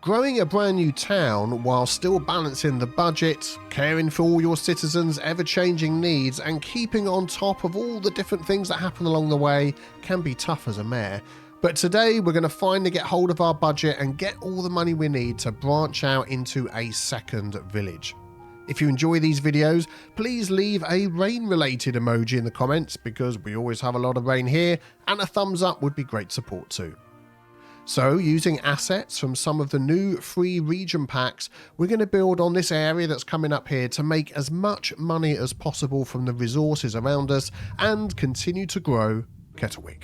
Growing a brand new town while still balancing the budget, caring for all your citizens' ever-changing needs, and keeping on top of all the different things that happen along the way can be tough as a mayor. But today we're going to finally get hold of our budget and get all the money we need to branch out into a second village. If you enjoy these videos, please leave a rain-related emoji in the comments because we always have a lot of rain here, and a thumbs up would be great support too. So, using assets from some of the new free region packs, we're going to build on this area that's coming up here to make as much money as possible from the resources around us and continue to grow Kettlewick.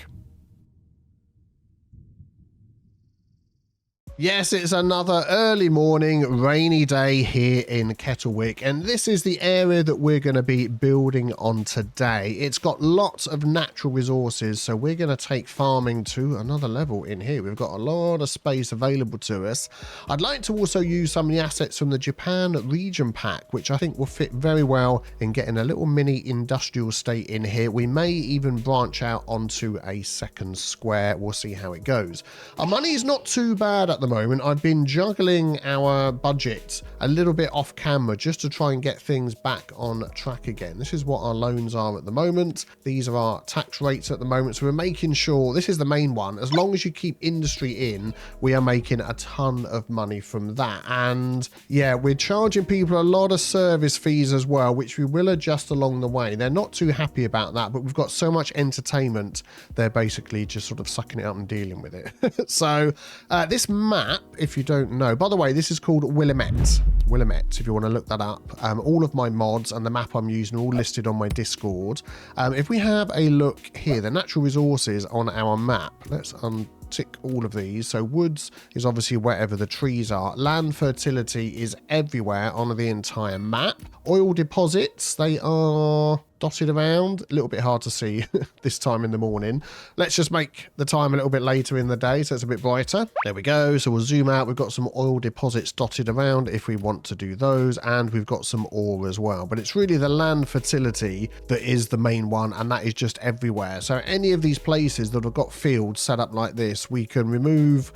Yes, it's another early morning, rainy day here in Kettlewick, and this is the area that we're going to be building on today. It's got lots of natural resources, so we're going to take farming to another level in here. We've got a lot of space available to us. I'd like to also use some of the assets from the Japan region pack, which I think will fit very well in getting a little mini industrial state in here. We may even branch out onto a second square. We'll see how it goes. Our money is not too bad at the moment. I've been juggling our budget a little bit off camera just to try and get things back on track again. This is what our loans are at the moment. These are our tax rates at the moment. So we're making sure, this is the main one, as long as you keep industry in, we are making a ton of money from that. And yeah, we're charging people a lot of service fees as well, which we will adjust along the way. They're not too happy about that, but we've got so much entertainment, they're basically just sort of sucking it up and dealing with it. So this map, if you don't know, by the way, this is called Willamette, if you want to look that up. All of my mods and the map I'm using are all listed on my Discord. If we have a look here, the natural resources on our map, let's tick all of these. So woods is obviously wherever the trees are. Land fertility is everywhere on the entire map. Oil deposits, they are dotted around. A little bit hard to see this time in the morning. Let's just make the time a little bit later in the day so it's a bit brighter. There we go. So we'll zoom out. We've got some oil deposits dotted around if we want to do those, and we've got some ore as well. But it's really the land fertility that is the main one, and that is just everywhere. So any of these places that have got fields set up like this, we can remove.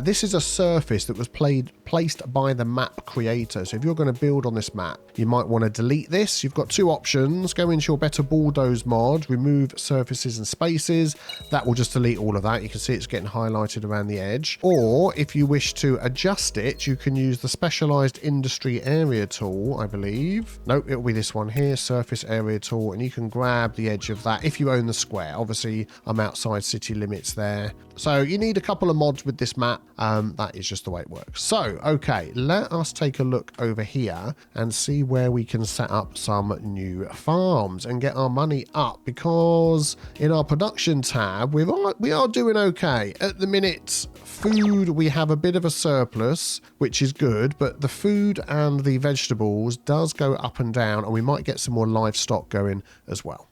This is a surface that was placed by the map creator. So if you're going to build on this map, you might want to delete this. You've got two options. Go into your Better Bulldoze mod, remove surfaces and spaces. That will just delete all of that. You can see it's getting highlighted around the edge. Or if you wish to adjust it, you can use the specialized industry area tool, I believe. Nope, it'll be this one here, surface area tool, and you can grab the edge of that if you own the square. Obviously, I'm outside city limits there. So you need a couple of mods with this map. That is just the way it works. So, okay, let us take a look over here and see where we can set up some new farms and get our money up, because in our production tab, we are doing okay. At the minute, food, we have a bit of a surplus, which is good, but the food and the vegetables does go up and down, and we might get some more livestock going as well.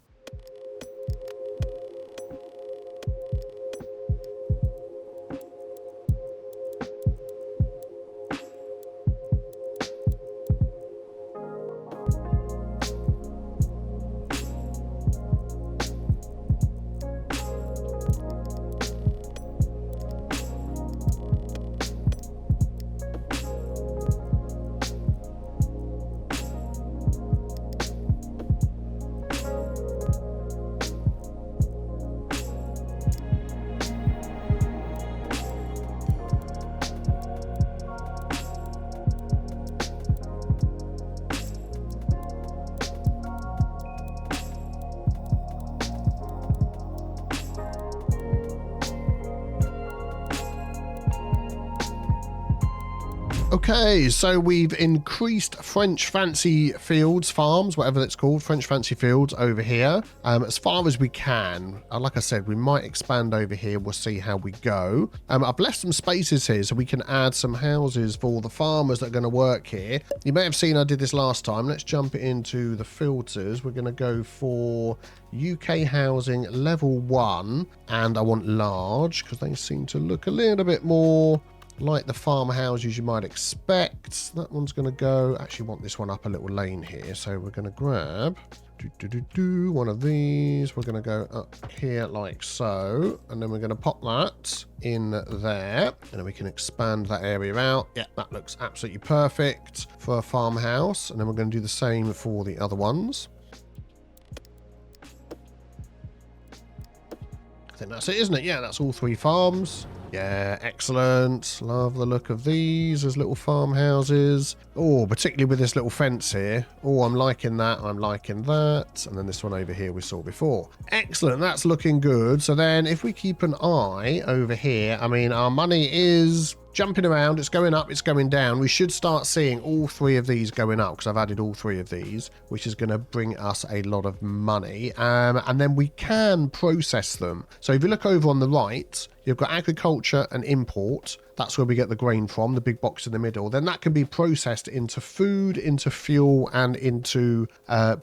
Okay, so we've increased French Fancy Fields farms, whatever it's called, French Fancy Fields over here, as far as we can. Like I said, we might expand over here. We'll see how we go. I've left some spaces here so we can add some houses for the farmers that are going to work here. You may have seen I did this last time. Let's jump into the filters. We're going to go for UK housing level 1, and I want large because they seem to look a little bit more like the farmhouses you might expect. That one's going to go, actually want this one up a little lane here. So we're going to grab one of these. We're going to go up here like so. And then we're going to pop that in there. And then we can expand that area out. Yeah, that looks absolutely perfect for a farmhouse. And then we're going to do the same for the other ones. I think that's it, isn't it? Yeah, that's all 3 farms. Yeah, excellent. Love the look of these as little farmhouses. Oh, particularly with this little fence here. Oh, I'm liking that. I'm liking that. And then this one over here we saw before. Excellent. That's looking good. So then if we keep an eye over here, I mean, our money is jumping around. It's going up. It's going down. We should start seeing all 3 of these going up because I've added all 3 of these, which is going to bring us a lot of money. And then we can process them. So if you look over on the right, you've got agriculture and import. That's where we get the grain from, the big box in the middle. Then that can be processed into food, into fuel, and into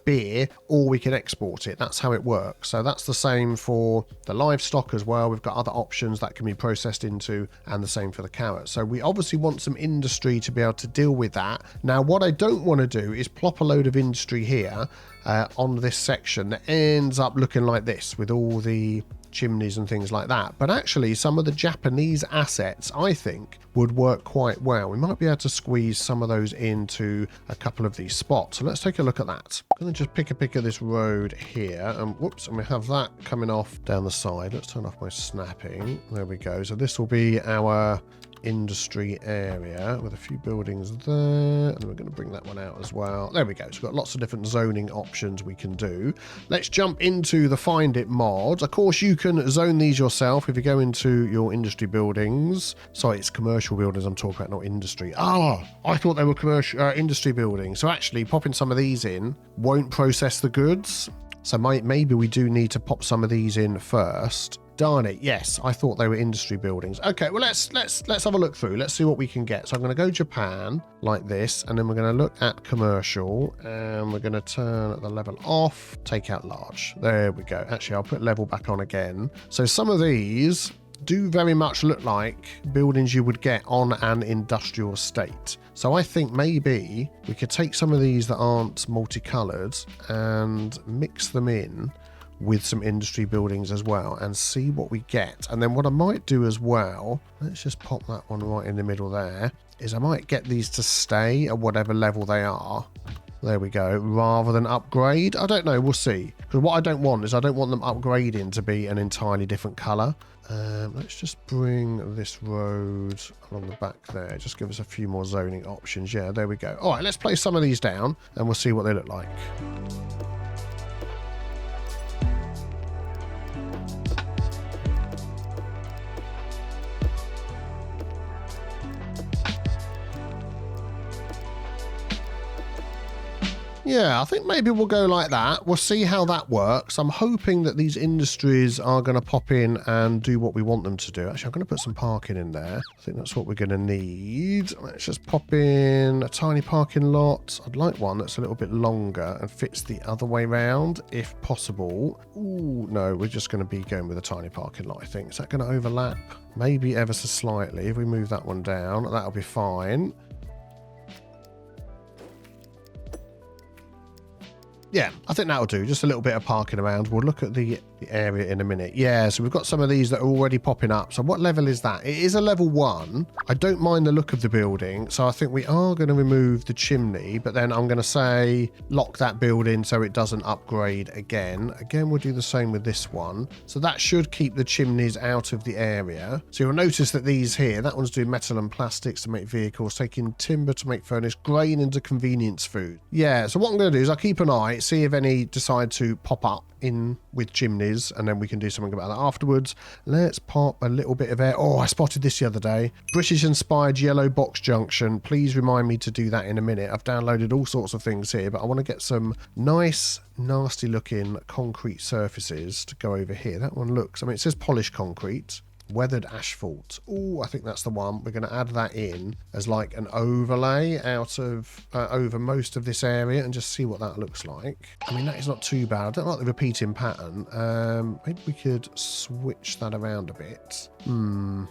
beer, or we can export it. That's how it works. So that's the same for the livestock as well. We've got other options that can be processed into, and the same for the carrots. So we obviously want some industry to be able to deal with that. Now, what I don't want to do is plop a load of industry here on this section that ends up looking like this with all the chimneys and things like that. But actually some of the Japanese assets I think would work quite well. We might be able to squeeze some of those into a couple of these spots. So let's take a look at that. I'm going to just pick a pick of this road here, and whoops, and we have that coming off down the side. Let's turn off my snapping. There we go. So this will be our industry area with a few buildings there, and we're going to bring that one out as well. There we go. So we've got lots of different zoning options we can do. Let's jump into the Find It mod. Of course, you can zone these yourself if you go into your industry buildings. Sorry, it's commercial buildings I'm talking about, not industry. Ah, I thought they were commercial industry buildings. So actually popping some of these in won't process the goods. So maybe we do need to pop some of these in first. Darn it, yes, I thought they were industry buildings. Okay, well, let's have a look through. Let's see what we can get. So I'm going to go Japan like this, and then we're going to look at commercial, and we're going to turn the level off, take out large. There we go. Actually, I'll put level back on again. So some of these do very much look like buildings you would get on an industrial estate. So I think maybe we could take some of these that aren't multicolored and mix them in with some industry buildings as well and see what we get. And then what I might do as well, let's just pop that one right in the middle there, is I might get these to stay at whatever level they are. There we go, rather than upgrade. I don't know, we'll see. Because what I don't want is I don't want them upgrading to be an entirely different colour. Let's just bring this road along the back there. Just give us a few more zoning options. Yeah, there we go. All right, let's place some of these down and we'll see what they look like. Yeah, I think maybe we'll go like that. We'll see how that works. I'm hoping that these industries are going to pop in and do what we want them to do. Actually, I'm going to put some parking in there. I think that's what we're going to need. Let's just pop in a tiny parking lot. I'd like one that's a little bit longer and fits the other way round, if possible. Ooh, no, we're just going to be going with a tiny parking lot, I think. Is that going to overlap? Maybe ever so slightly. If we move that one down, that'll be fine. Yeah, I think that'll do. Just a little bit of parking around. We'll look at the area in a minute. Yeah, so we've got some of these that are already popping up. So what level is that? It is a level 1. I don't mind the look of the building. So I think we are going to remove the chimney, but then I'm going to say lock that building so it doesn't upgrade again. Again, we'll do the same with this one. So that should keep the chimneys out of the area. So you'll notice that these here, that one's doing metal and plastics to make vehicles, taking timber to make furnace, grain into convenience food. Yeah, so what I'm going to do is I'll keep an eye, see if any decide to pop up in with chimneys, and then we can do something about that afterwards. Let's pop a little bit of air. Oh, I spotted this the other day. British inspired yellow box junction. Please remind me to do that in a minute. I've downloaded all sorts of things here, but I want to get some nice, nasty looking concrete surfaces to go over here. That one looks, I mean, it says polished concrete, Weathered asphalt. Oh, I think that's the one. We're going to add that in as like an overlay out of over most of this area and just see what that looks like. I mean, that is not too bad. I don't like the repeating pattern. Maybe we could switch that around a bit.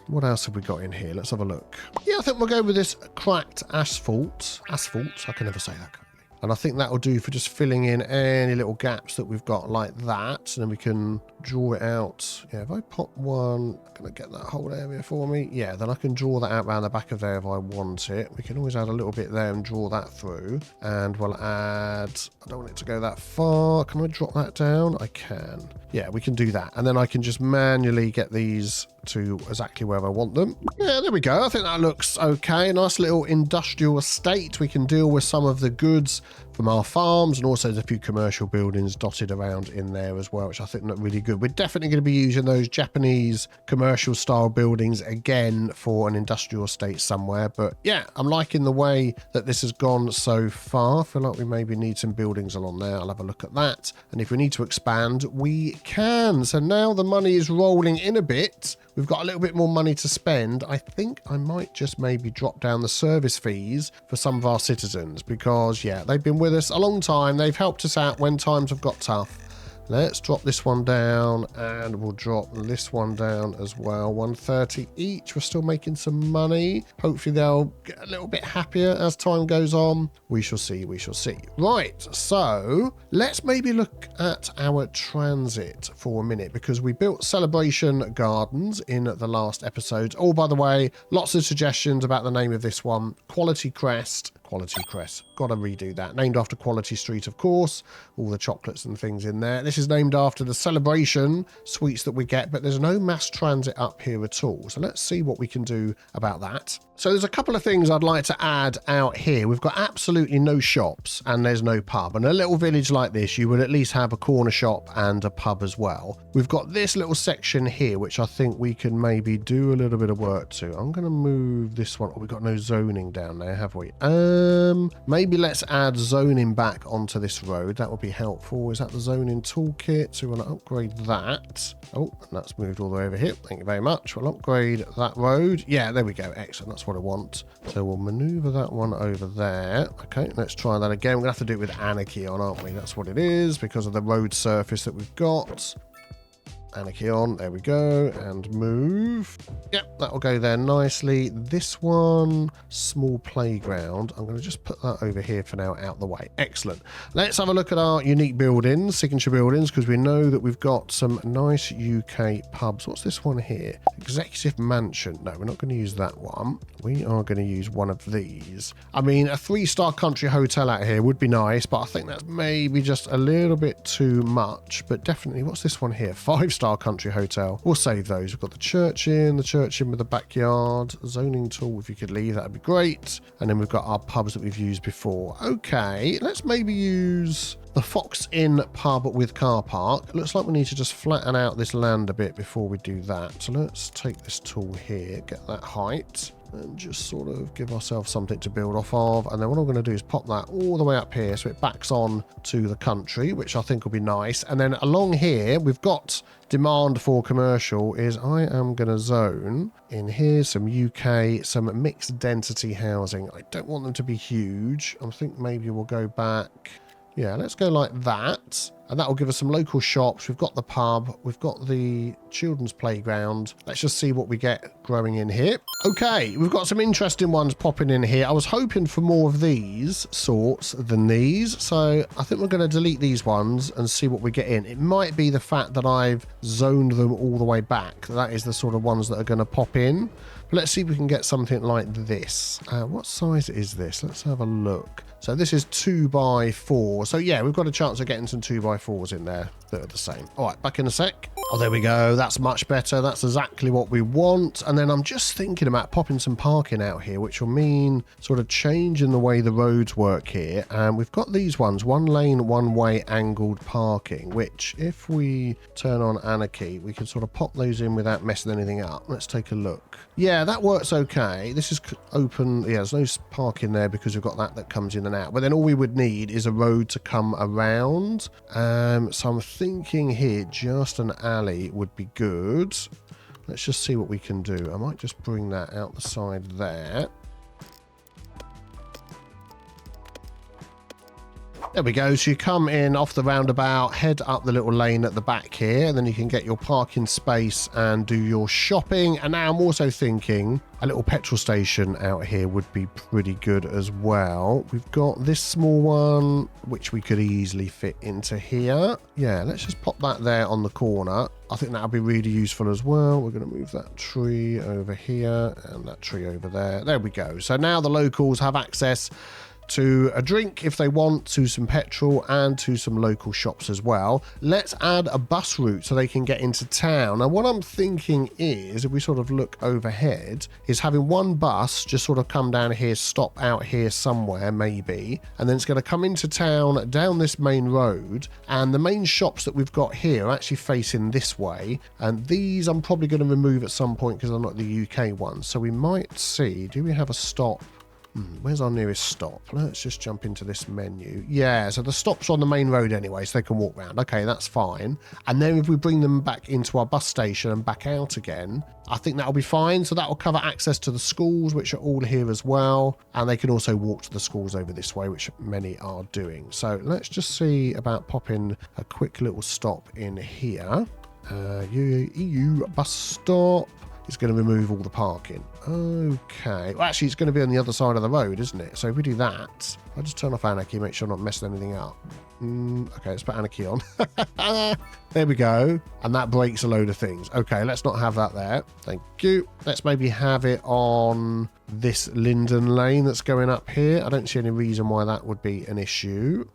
What else have we got in here? Let's have a look. Yeah, I think we'll go with this cracked asphalt. Asphalt? I can never say that. And I think that will do for just filling in any little gaps that we've got like that. And then we can draw it out. Yeah, if I pop one, can I get that whole area for me? Yeah, then I can draw that out around the back of there if I want it. We can always add a little bit there and draw that through. And we'll add, I don't want it to go that far. Can I drop that down? I can. Yeah, we can do that. And then I can just manually get these to exactly where I want them. Yeah, there we go. I think that looks okay. Nice little industrial estate. We can deal with some of the goods from our farms, and also there's a few commercial buildings dotted around in there as well, which I think look really good. We're definitely going to be using those Japanese commercial style buildings again for an industrial estate somewhere. But yeah, I'm liking the way that this has gone so far. I feel like we maybe need some buildings along there. I'll have a look at that. And if we need to expand, we can. So now the money is rolling in a bit. We've got a little bit more money to spend. I think I might just maybe drop down the service fees for some of our citizens because, yeah, they've been with us a long time. They've helped us out when times have got tough. Let's drop this one down, and we'll drop this one down as well. 130 each. We're still making some money. Hopefully they'll get a little bit happier as time goes on. We shall see. We shall see. Right. So let's maybe look at our transit for a minute, because we built celebration gardens in the last episode. Oh, by the way, lots of suggestions about the name of this one. Quality Crest. Quality Crest. Gotta redo that. Named after Quality Street, of course. All the chocolates and things in there. This is named after the celebration sweets that we get, but there's no mass transit up here at all. So let's see what we can do about that. So there's a couple of things I'd like to add out here. We've got absolutely no shops and there's no pub. And a little village like this, you would at least have a corner shop and a pub as well. We've got this little section here, which I think we can maybe do a little bit of work to. I'm going to move this one. Oh, we've got no zoning down there, have we? Maybe let's add zoning back onto this road. That would be helpful. Is that the zoning toolkit? So we want to upgrade that. Oh, and that's moved all the way over here. Thank you very much. We'll upgrade that road. Yeah, there we go. Excellent. That's what I want. So we'll maneuver that one over there. Okay, let's try that again. We're going to have to do it with anarchy on, aren't we? That's what it is because of the road surface that we've got. Anarchy on, there we go, and move. Yep, that will go there nicely. This one, small playground. I'm going to just put that over here for now, out the way. Excellent. Let's have a look at our unique buildings, signature buildings, because we know that we've got some nice UK pubs. What's this one here? Executive Mansion. No, we're not going to use that one. We are going to use one of these. I mean, a 3-star country hotel out here would be nice, but I think that's maybe just a little bit too much. But definitely, what's this one here? 5-star country hotel. We'll save those. We've got the church in with the backyard. Zoning tool, if you could leave, that'd be great. And then we've got our pubs that we've used before. Okay, let's maybe use the Fox Inn pub with car park. It looks like we need to just flatten out this land a bit before we do that. So let's take this tool here, get that height, and just sort of give ourselves something to build off of. And then what I'm going to do is pop that all the way up here so it backs on to the country, which I think will be nice. And then along here, we've got demand for commercial is I am going to zone in here some UK, some mixed density housing. I don't want them to be huge. I think maybe we'll go back. Yeah, let's go like that. And that will give us some local shops. We've got the pub. We've got the children's playground. Let's just see what we get growing in here. Okay, we've got some interesting ones popping in here. I was hoping for more of these sorts than these. So I think we're going to delete these ones and see what we get in. It might be the fact that I've zoned them all the way back. That is the sort of ones that are going to pop in. But let's see if we can get something like this. What size is this? Let's have a look. So this is 2x4. So yeah, we've got a chance of getting some 2x4s in there that are the same. All right, back in a sec. Oh, there we go. That's much better. That's exactly what we want. And then I'm just thinking about popping some parking out here, which will mean sort of changing the way the roads work here. And we've got these ones, 1 lane, 1-way angled parking, which if we turn on anarchy, we can sort of pop those in without messing anything up. Let's take a look. Yeah, that works okay. This is open. Yeah, there's no parking there because we've got that comes in and out. But then all we would need is a road to come around. So I'm thinking here just an alley would be good. Let's just see what we can do. I might just bring that out the side there. There we go. So you come in off the roundabout, head up the little lane at the back here, and then you can get your parking space and do your shopping. And now I'm also thinking a little petrol station out here would be pretty good as well. We've got this small one, which we could easily fit into here. Yeah, let's just pop that there on the corner. I think that'll be really useful as well. We're going to move that tree over here and that tree over there. There we go. So now the locals have access to a drink if they want, to some petrol, and to some local shops as well. Let's add a bus route so they can get into town. Now what I'm thinking is, if we sort of look overhead, is having one bus just sort of come down here, stop out here somewhere maybe, and then it's going to come into town down this main road, and the main shops that we've got here are actually facing this way, and these I'm probably going to remove at some point because they're not the UK ones. So we might see, do we have a stop? Where's our nearest stop? Let's just jump into this menu. Yeah, so the stop's on the main road anyway, so they can walk around. Okay, that's fine. And then if we bring them back into our bus station and back out again, I think that'll be fine. So that will cover access to the schools, which are all here as well. And they can also walk to the schools over this way, which many are doing. So let's just see about popping a quick little stop in here. EU bus stop. It's going to remove all the parking. Okay. Well, actually, it's going to be on the other side of the road, isn't it? So if we do that, I'll just turn off anarchy, make sure I'm not messing anything up. Okay, let's put anarchy on. There we go. And that breaks a load of things. Okay, let's not have that there. Thank you. Let's maybe have it on this Linden lane that's going up here. I don't see any reason why that would be an issue.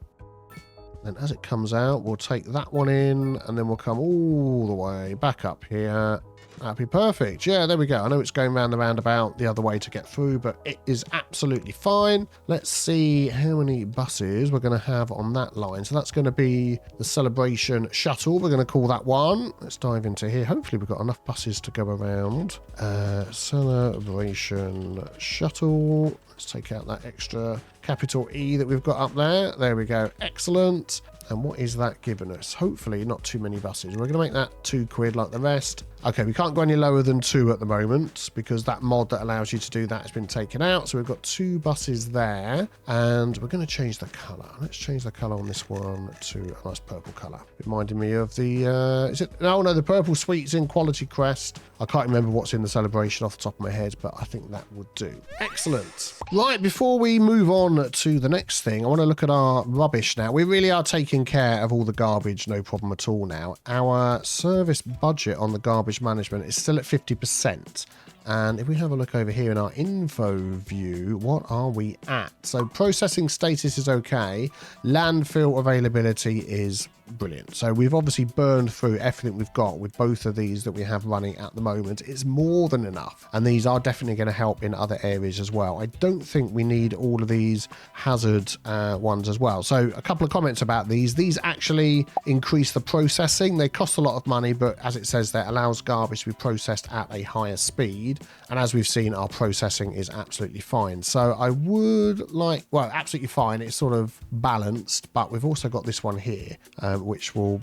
And as it comes out, we'll take that one in, and then we'll come all the way back up here. That'd be perfect. Yeah, there we go. I know it's going round the roundabout the other way to get through, but it is absolutely fine. Let's see how many buses we're going to have on that line. So that's going to be the Celebration Shuttle. We're going to call that one. Let's dive into here. Hopefully we've got enough buses to go around. Celebration Shuttle. Let's take out that extra capital E that we've got up there. There we go. Excellent. And what is that giving us? Hopefully not too many buses. We're going to make that £2 like the rest. Okay, we can't go any lower than 2 at the moment because that mod that allows you to do that has been taken out. So we've got 2 buses there, and we're going to change the colour. Let's change the colour on this one to a nice purple colour. Reminding me of the, no, the purple sweets in Quality Crest. I can't remember what's in the Celebration off the top of my head, but I think that would do. Excellent. Right, before we move on to the next thing, I want to look at our rubbish now. We really are taking care of all the garbage, no problem at all now. Our service budget on the garbage management is still at 50%. And if we have a look over here in our info view, what are we at? So processing status is okay. Landfill availability is brilliant. So we've obviously burned through everything we've got with both of these that we have running at the moment. It's more than enough. And these are definitely going to help in other areas as well. I don't think we need all of these hazard ones as well. So a couple of comments about these. These actually increase the processing. They cost a lot of money, but as it says there, allows garbage to be processed at a higher speed. And as we've seen, our processing is absolutely fine. So I would like, well, absolutely fine. It's sort of balanced, but we've also got this one here, which will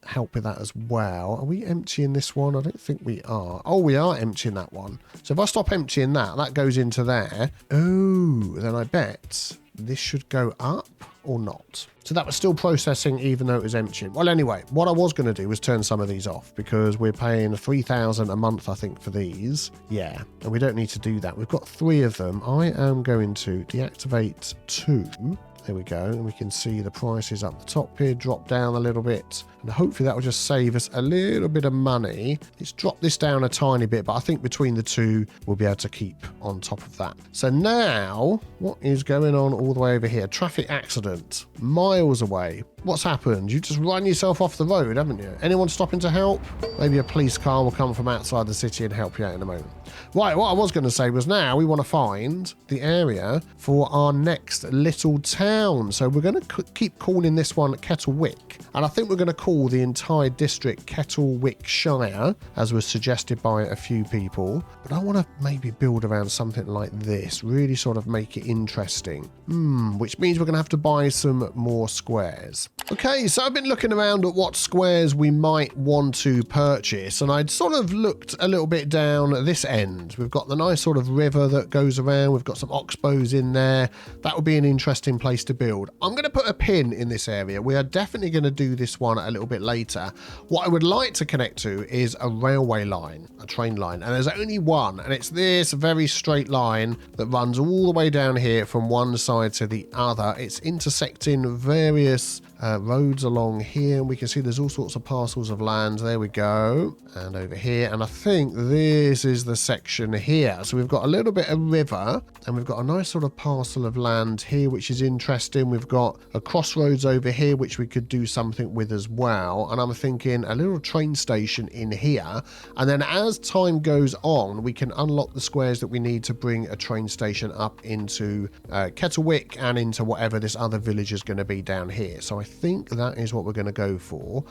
help with that as well. Are we emptying this one? I don't think we are. Oh, we are emptying that one. So if I stop emptying that, that goes into there. Oh, then I bet this should go up or not. So that was still processing even though it was emptying. Well, anyway, what I was going to do was turn some of these off because we're paying $3,000 a month, I think, for these. Yeah, and we don't need to do that. We've got 3 of them. I am going to deactivate 2. There we go, and we can see the prices up the top here drop down a little bit, and hopefully that will just save us a little bit of money. It's dropped this down a tiny bit, but I think between the 2 we'll be able to keep on top of that. So now, what is going on all the way over here? Traffic accident, miles away. What's happened? You just run yourself off the road, haven't you? Anyone stopping to help? Maybe a police car will come from outside the city and help you out in a moment. Right, what I was going to say was now we want to find the area for our next little town. So we're going to keep calling this one Kettlewick. And I think we're going to call the entire district Kettlewick Shire, as was suggested by a few people. But I want to maybe build around something like this, really sort of make it interesting. Which means we're going to have to buy some more squares. Okay, so I've been looking around at what squares we might want to purchase, and I'd sort of looked a little bit down at this end. We've got the nice sort of river that goes around. We've got some oxbows in there. That would be an interesting place to build. I'm going to put a pin in this area. We are definitely going to do this one a little bit later. What I would like to connect to is a railway line, a train line, and there's only one, and it's this very straight line that runs all the way down here from one side to the other. It's intersecting various roads along here, and we can see there's all sorts of parcels of land. There we go, and over here, and I think this is the section here. So we've got a little bit of river, and we've got a nice sort of parcel of land here, which is interesting. We've got a crossroads over here, which we could do something with as well, and I'm thinking a little train station in here, and then as time goes on, we can unlock the squares that we need to bring a train station up into Kettlewick and into whatever this other village is going to be down here. So I think that is what we're going to go for.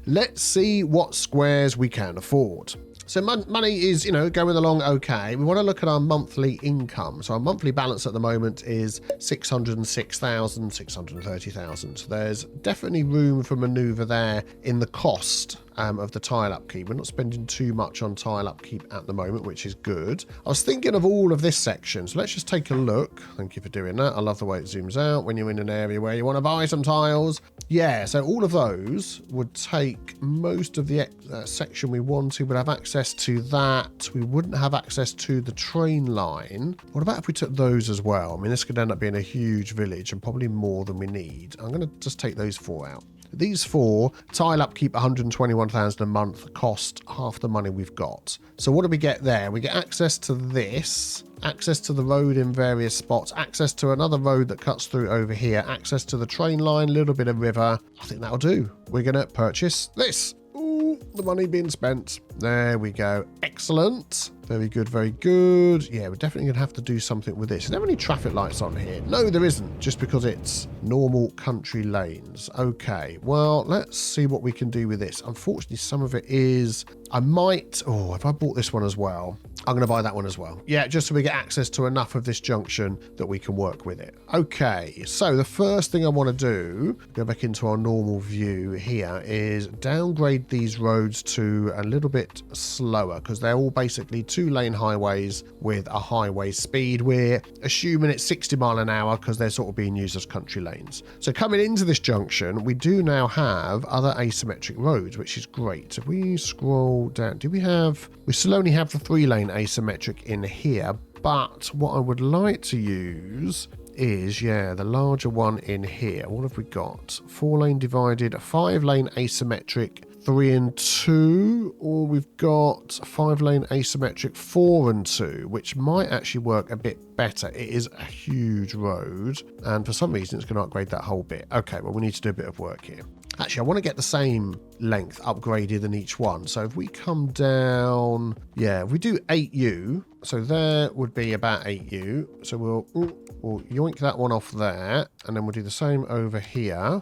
Let's see what squares we can afford. So money is, going along okay. We want to look at our monthly income. So our monthly balance at the moment is 606,000, 630,000. There's definitely room for maneuver there in the cost of the tile upkeep. We're not spending too much on tile upkeep at the moment, which is good. I was thinking of all of this section, so let's just take a look. Thank you for doing that. I love the way it zooms out when you're in an area where you want to buy some tiles. Yeah, so all of those would take most of the section we wanted. We'd have access to that. We wouldn't have access to the train line. What about if we took those as well? I mean, this could end up being a huge village and probably more than we need. I'm going to just take those 4 out. These 4, tile upkeep 121,000 a month, cost half the money we've got. So what do we get there? We get access to this, access to the road in various spots, access to another road that cuts through over here, access to the train line, a little bit of river. I think that'll do. We're going to purchase this. Ooh, the money being spent. There we go. Excellent. Very good, very good. Yeah, we're definitely going to have to do something with this. Are there any traffic lights on here? No, there isn't, just because it's normal country lanes. Okay, well, let's see what we can do with this. Unfortunately, some of it is... I might... Oh, if I bought this one as well, I'm going to buy that one as well. Yeah, just so we get access to enough of this junction that we can work with it. Okay, so the first thing I want to do, go back into our normal view here, is downgrade these roads to a little bit slower, because they're all basically 2-lane highways with a highway speed. We're assuming it's 60 mile an hour because they're sort of being used as country lanes. So coming into this junction, we do now have other asymmetric roads, which is great. If we scroll down, we still only have the 3-lane asymmetric in here, but what I would like to use is, yeah, the larger one in here. What have we got? 4-lane divided, 5-lane asymmetric, 3 and 2, or we've got 5-lane asymmetric 4 and 2, which might actually work a bit better. It is a huge road, and for some reason it's going to upgrade that whole bit. Okay, well, we need to do a bit of work here. Actually, I want to get the same length upgraded in each one. So if we come down, yeah, if we do 8U, so there would be about 8U. So we'll yoink that one off there, and then we'll do the same over here.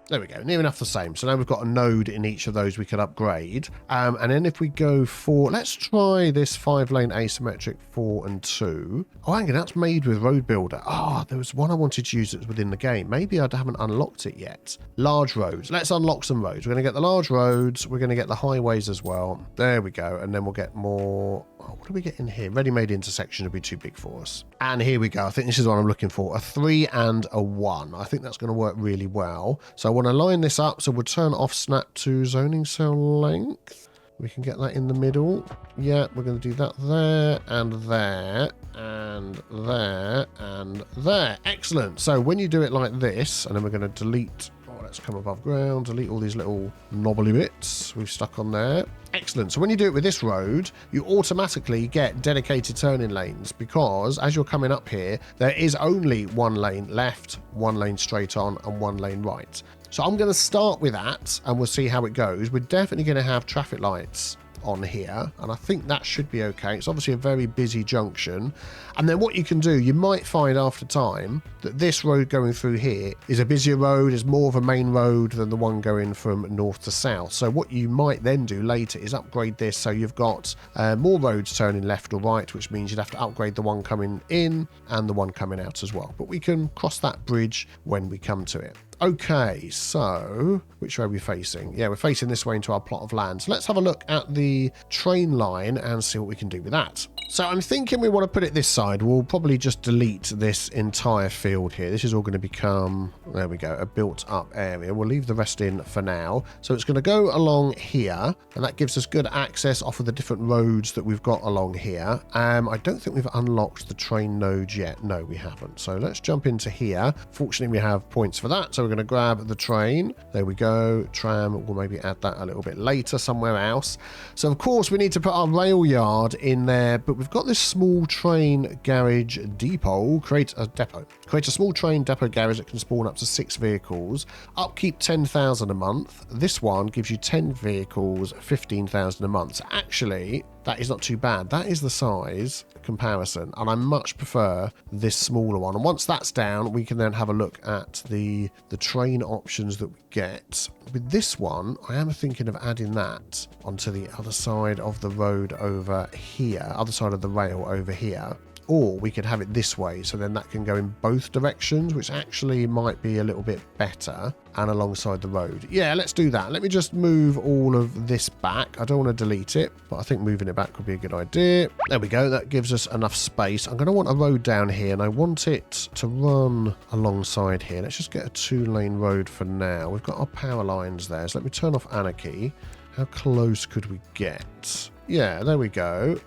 There we go, near enough the same. So now we've got a node in each of those we can upgrade. And then if we go for, let's try this 5-lane asymmetric 4 and 2. Oh, hang on, that's made with Road Builder. Oh, there was one I wanted to use that's within the game. Maybe I haven't unlocked it yet. Large roads. Let's unlock some roads. We're going to get the large roads. We're going to get the highways as well. There we go. And then we'll get more... Oh, what do we get in here? Ready-made intersection would be too big for us. And here we go. I think this is what I'm looking for. A 3 and a 1. I think that's going to work really well. So I want to line this up. So we'll turn off snap to zoning cell length. We can get that in the middle. Yeah, we're going to do that there and there and there and there. Excellent. So when you do it like this, and then we're going to delete... Let's come above ground, delete all these little knobbly bits we've stuck on there. Excellent. So when you do it with this road, you automatically get dedicated turning lanes, because as you're coming up here, there is only 1 lane left, 1 lane straight on, and 1 lane right. So I'm going to start with that, and we'll see how it goes. We're definitely going to have traffic lights on here, and I think that should be okay. It's obviously a very busy junction. And then what you can do, you might find after time that this road going through here is a busier road, is more of a main road than the one going from north to south. So what you might then do later is upgrade this so you've got more roads turning left or right, which means you'd have to upgrade the one coming in and the one coming out as well. But we can cross that bridge when we come to it. Okay, so which way are we facing? Yeah, we're facing this way into our plot of land. So let's have a look at the train line and see what we can do with that. So I'm thinking we want to put it this side. We'll probably just delete this entire field here. This is all going to become, there we go, a built up area. We'll leave the rest in for now. So it's going to go along here, and that gives us good access off of the different roads that we've got along here. I don't think we've unlocked the train nodes yet. No, we haven't. So let's jump into here. Fortunately, we have points for that. So we're going to grab the train. There we go. Tram, we'll maybe add that a little bit later somewhere else. So of course, we need to put our rail yard in there, but we've got this small train garage depot. Create a small train depot garage that can spawn up to 6 vehicles. Upkeep 10,000 a month. This one gives you 10 vehicles, 15,000 a month. So actually, that is not too bad. That is the size comparison, and I much prefer this smaller one. And once that's down, we can then have a look at the train options that we get. With this one, I am thinking of adding that onto the other side of the road over here, other side of the rail over here. Or we could have it this way, so then that can go in both directions, which actually might be a little bit better, and alongside the road. Yeah, let's do that. Let me just move all of this back. I don't want to delete it, but I think moving it back would be a good idea. There we go. That gives us enough space. I'm going to want a road down here, and I want it to run alongside here. Let's just get a 2-lane road for now. We've got our power lines there, so let me turn off Anarchy. How close could we get? Yeah, there we go.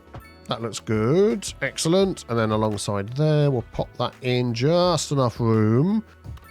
That looks good. Excellent. And then alongside there, we'll pop that in just enough room.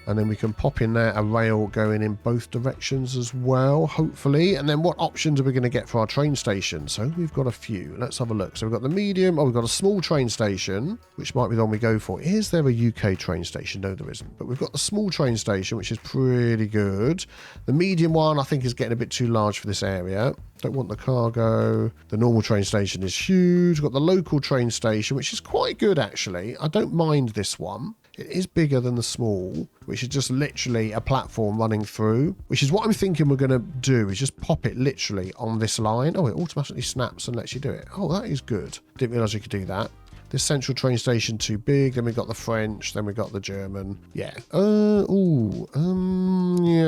And then we can pop in there a rail going in both directions as well, hopefully. And then what options are we going to get for our train station? So we've got a few. Let's have a look. So we've got the medium. Oh, we've got a small train station, which might be the one we go for. Is there a UK train station? No, there isn't. But we've got the small train station, which is pretty good. The medium one, I think, is getting a bit too large for this area. Don't want the cargo. The normal train station is huge. We've got the local train station, which is quite good, actually. I don't mind this one. It is bigger than the small, which is just literally a platform running through, which is what I'm thinking we're going to do, is just pop it literally on this line. Oh, it automatically snaps and lets you do it. Oh, that is good. Didn't realise you could do that. This central train station too big. Then we got the French. Then we got the German. Yeah. Yeah,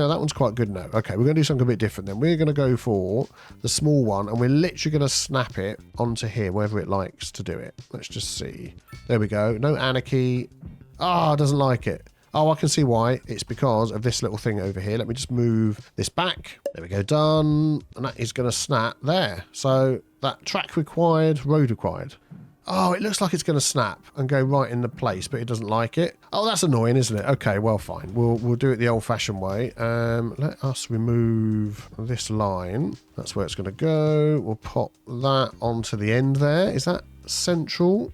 that one's quite good now. Okay, we're going to do something a bit different then. We're going to go for the small one, and we're literally going to snap it onto here, wherever it likes to do it. Let's just see. There we go. No anarchy. Ah, doesn't like it. Oh, I can see why. It's because of this little thing over here. Let me just move this back. There we go, done. And that is going to snap there. So that track required, road required. Oh, it looks like it's going to snap and go right into place, but it doesn't like it. Oh, that's annoying, isn't it? Okay, well, fine. We'll do it the old-fashioned way. Let us remove this line. That's where it's going to go. We'll pop that onto the end there. Is that central?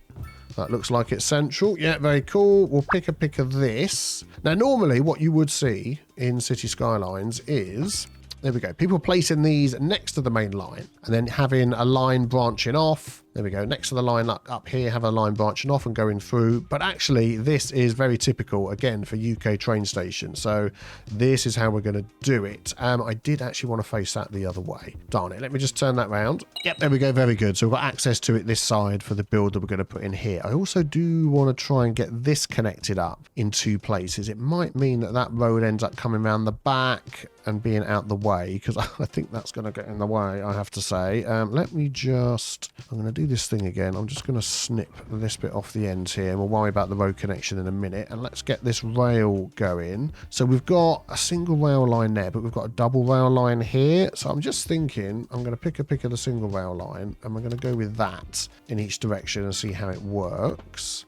That looks like it's central. Yeah, very cool. We'll pick of this. Now, normally what you would see in City Skylines is, there we go, people placing these next to the main line and then having a line branching off. There we go, next to the line up here, have a line branching off and going through. But actually, this is very typical, again, for UK train stations. So this is how we're going to do it. I did actually want to face that the other way. Darn it, let me just turn that round. Yep, there we go, very good. So we've got access to it this side for the build that we're going to put in here. I also do want to try and get this connected up in 2 places. It might mean that that road ends up coming around the back and being out the way, because I think that's going to get in the way, I have to say. Let me just, I'm going to do this thing again. I'm just going to snip this bit off the ends here, and we'll worry about the road connection in a minute. And let's get this rail going. So we've got a single rail line there, but we've got a double rail line here. So I'm just thinking I'm going to pick of the single rail line, and we're going to go with that in each direction and see how it works.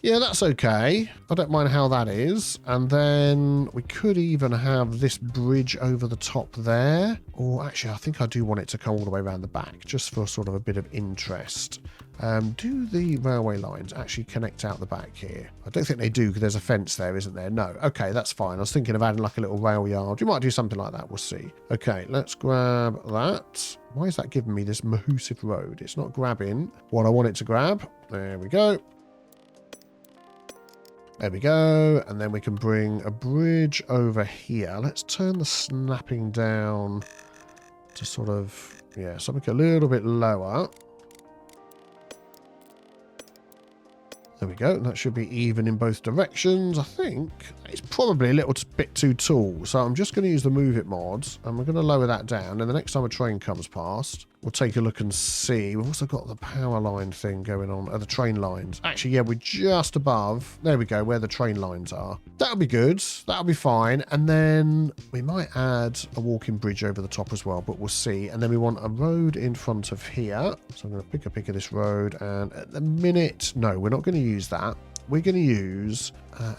Yeah, that's okay. I don't mind how that is. And then we could even have this bridge over the top there. Or actually, I think I do want it to come all the way around the back, just for sort of a bit of interest. Do the railway lines actually connect out the back here? I don't think they do because there's a fence there, isn't there? No. Okay, that's fine. I was thinking of adding like a little rail yard. You might do something like that. We'll see. Okay, let's grab that. Why is that giving me this mahoosive road? It's not grabbing what I want it to grab. There we go. There we go. And then we can bring a bridge over here. Let's turn the snapping down to sort of, yeah, something a little bit lower. There we go. That should be even in both directions. I think it's probably a little bit too tall. So I'm just going to use the Move It mods. And we're going to lower that down. And the next time a train comes past, we'll take a look and see. We've also got the power line thing going on. The train lines. Actually, yeah, we're just above. There we go, where the train lines are. That'll be good. That'll be fine. And then we might add a walking bridge over the top as well, but we'll see. And then we want a road in front of here. So I'm going to pick a pick of this road. And at the minute, no, we're not going to use that. We're going to use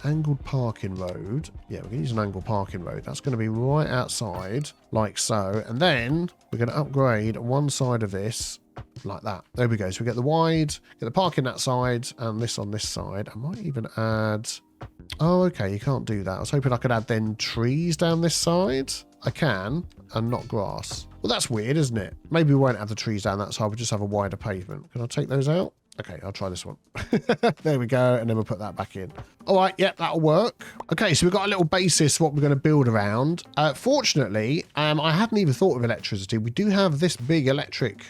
angled parking road. Yeah, we're going to use an angled parking road. That's going to be right outside, like so. And then we're going to upgrade one side of this like that. There we go. So we get the wide, get the parking that side, and this on this side. I might even add... Oh, okay, you can't do that. I was hoping I could add then trees down this side. I can, and not grass. Well, that's weird, isn't it? Maybe we won't have the trees down that side. We'll just have a wider pavement. Can I take those out? Okay, I'll try this one. There we go. And then we'll put that back in. All right, yep, that'll work. Okay, so we've got a little basis for what we're going to build around. Fortunately, I hadn't even thought of electricity. We do have this big electric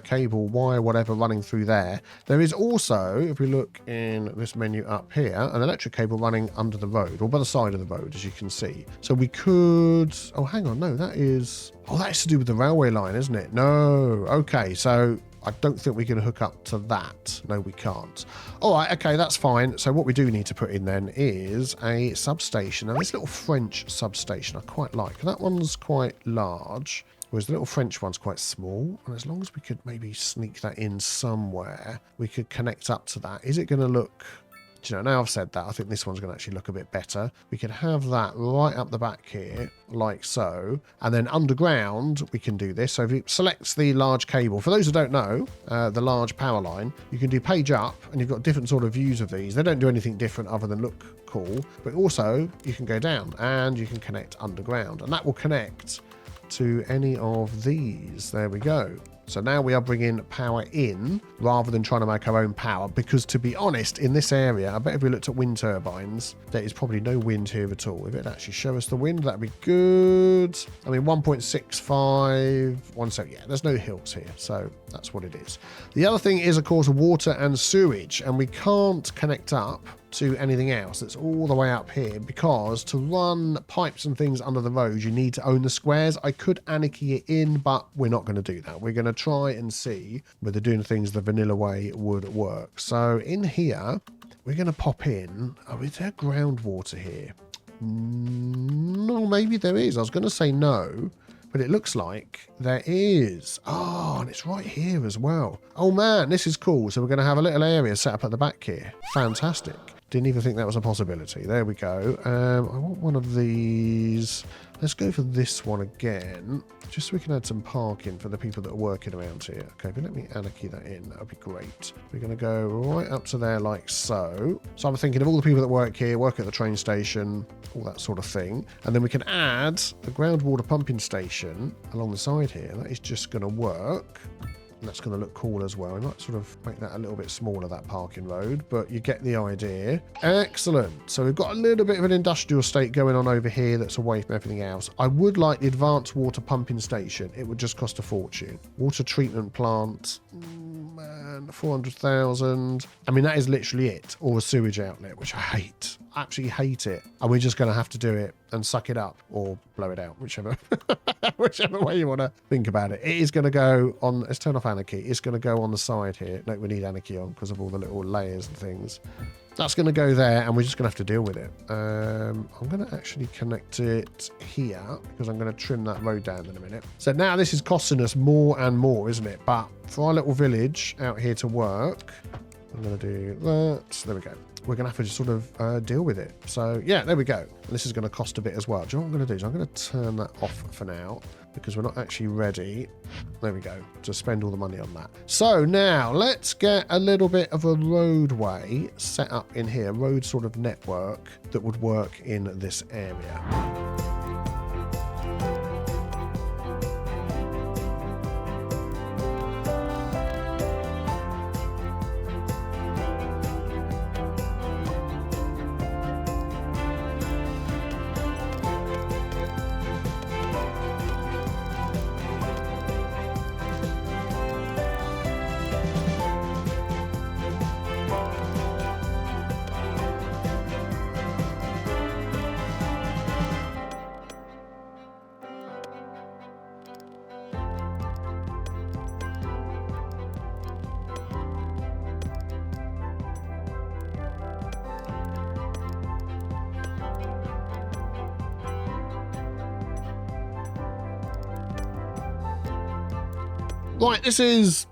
cable, wire, whatever, running through there. There is also, if we look in this menu up here, an electric cable running under the road, or by the side of the road, as you can see. So we could... Oh, hang on. No, that is... Oh, that is to do with the railway line, isn't it? No. Okay, so... I don't think we can hook up to that. No, we can't. All right, okay, that's fine. So what we do need to put in then is a substation. Now, this little French substation I quite like. That one's quite large, whereas the little French one's quite small. And as long as we could maybe sneak that in somewhere, we could connect up to that. Is it going to look... Do you know, now I've said that, I think this one's going to actually look a bit better. We could have that right up the back here, like so. And then underground, we can do this. So if you select the large cable, for those who don't know, the large power line, you can do page up, and you've got different sort of views of these. They don't do anything different other than look cool. But also, you can go down, and you can connect underground. And that will connect to any of these. There we go. So now we are bringing power in rather than trying to make our own power, because to be honest, in this area, I bet if we looked at wind turbines, there is probably no wind here at all. If it actually show us the wind, that'd be good. I mean, 1.65, 17, yeah, there's no hills here, so that's what it is. The other thing is, of course, water and sewage, and we can't connect up to anything else. It's all the way up here, because to run pipes and things under the road, you need to own the squares. I could anarchy it in, but we're not going to do that. We're going to try and see whether doing things the vanilla way would work. So in here, we're going to pop in... Oh, is there groundwater here? No, maybe there is. I was going to say no, but it looks like there is. Oh, and it's right here as well. Oh man, this is cool. So we're going to have a little area set up at the back here. Fantastic. Didn't even think that was a possibility. There we go. I want one of these. Let's go for this one again, just so we can add some parking for the people that are working around here. Okay, but let me anarchy that in. That would be great. We're going to go right up to there like so. So I'm thinking of all the people that work here, work at the train station, all that sort of thing. And then we can add the groundwater pumping station along the side here. That is just going to work. And that's going to look cool as well. I might sort of make that a little bit smaller, that parking road, but you get the idea. Excellent. So we've got a little bit of an industrial estate going on over here that's away from everything else. I would like the advanced water pumping station. It would just cost a fortune. Water treatment plant, man, 400,000. I mean, that is literally it. Or a sewage outlet, which I hate. I absolutely hate it. And we're just going to have to do it and suck it up or blow it out, whichever whichever way you want to think about it. It is going to go on, let's turn off anarchy. It's going to go on the side here. No, we need anarchy on because of all the little layers and things. That's going to go there, and we're just going to have to deal with it. I'm going to actually connect it here because I'm going to trim that road down in a minute. So now this is costing us more and more, isn't it? But for our little village out here to work, I'm going to do that. There we go. We're going to have to just sort of deal with it. So, yeah, there we go. And this is going to cost a bit as well. Do you know what I'm going to do? So I'm going to turn that off for now. because we're not actually ready. There we go, to spend all the money on that. So now let's get a little bit of a roadway set up in here, road sort of network that would work in this area. Right, this is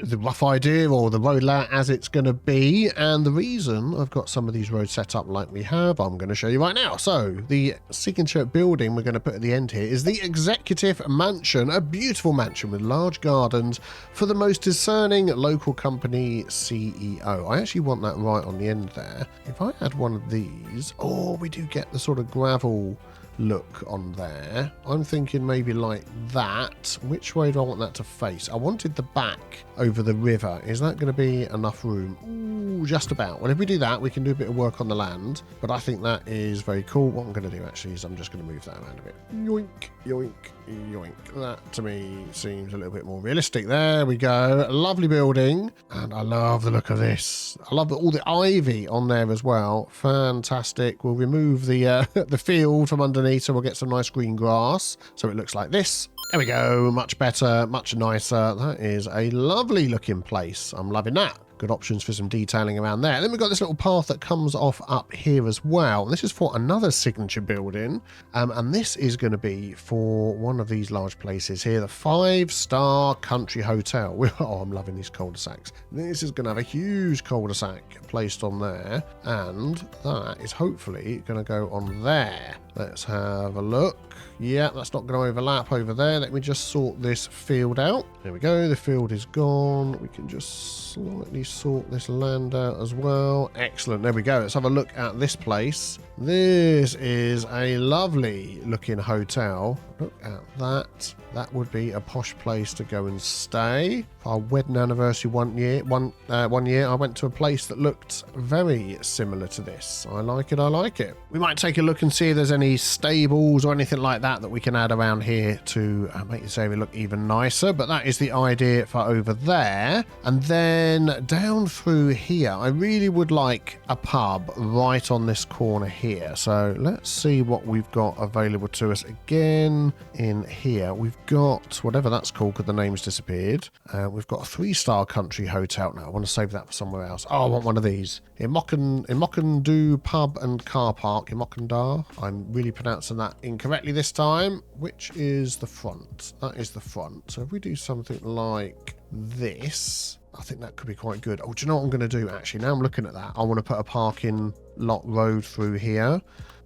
the rough idea or the road layout as it's going to be, and the reason I've got some of these roads set up like we have, I'm going to show you right now. So the signature building we're going to put at the end here is the Executive Mansion, a beautiful mansion with large gardens for the most discerning local company CEO. I actually want that right on the end there. If I had one of these, oh, we do get the sort of gravel look on there. I'm thinking maybe like that. Which way do I want that to face? I wanted the back over the river. Is that going to be enough room? Ooh, just about. Well, if we do that, we can do a bit of work on the land, but I think that is very cool. What I'm going to do actually is I'm just going to move that around a bit. Yoink, yoink, yoink. That to me seems a little bit more realistic. There we go. Lovely building, and I love the look of this. I love all the ivy on there as well. Fantastic. We'll remove the the field from underneath, so we'll get some nice green grass, so it looks like this. There we go. Much better, much nicer. That is a lovely looking place. I'm loving that. Good options for some detailing around there. Then we've got this little path that comes off up here as well. This is for another signature building, and this is going to be for one of these large places here, the 5-star country hotel. Oh, I'm loving these cul-de-sacs. This is going to have a huge cul-de-sac placed on there, and that is hopefully going to go on there. Let's have a look. Yeah, that's not going to overlap over there. Let me just sort this field out. There we go. The field is gone. We can just slightly sort this land out as well. Excellent. There we go. Let's have a look at this place. This is a lovely looking hotel. Look at that. That would be a posh place to go and stay. For our wedding anniversary one year, I went to a place that looked very similar to this. I like it. I like it. We might take a look and see if there's any stables or anything like that we can add around here to make this area look even nicer. But that is the idea for over there. And then down through here, I really would like a pub right on this corner here. So let's see what we've got available to us again in here. We've got whatever that's called because the name's disappeared. We've got a 3-star country hotel now. I want to save that for somewhere else. Oh, I want one of these. Imokendu Pub and Car Park. Imokendar. I'm really pronouncing that incorrectly this time. Which is the front? That is the front. So if we do something like this, I think that could be quite good. Oh, do you know what I'm going to do actually? Now I'm looking at that, I want to put a parking lot road through here.